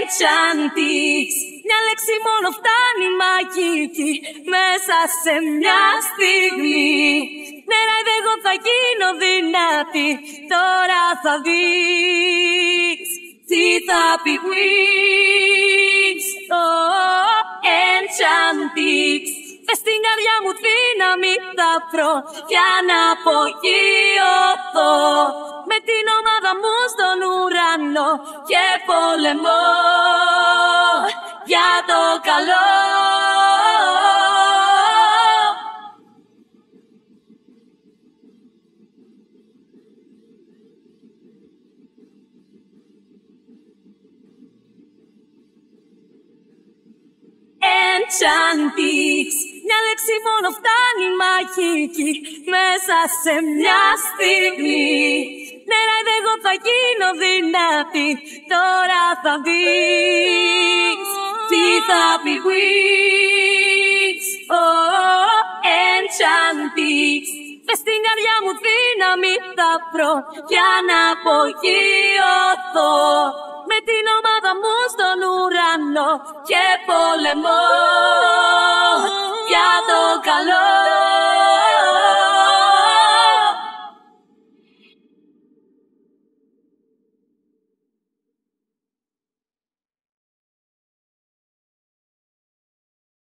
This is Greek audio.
Enchantix. Μια λέξη μόνο φτάνει μαγική μέσα σε μια στιγμή. Ναι, εγώ θα γίνω δυνατή, τώρα θα δεις τι θα πει Wings. Enchantix. Μες στην καρδιά μου δύναμη θα βρω για να απογειωθώ. Με την ομάδα μου στον ουρανό και πολεμώ για το καλό. Enchantix. Μια λέξη μόνο φτάνει μαγική μέσα σε μια στιγμή. Ναι, εγώ θα γίνω δυνατή, τώρα θα δεις τι θα πει Wings. Enchantix. Μες στην καρδιά μου δύναμη θα βρω για να απογειωθώ. Με την ομάδα μου στον ουρανό και πολεμώ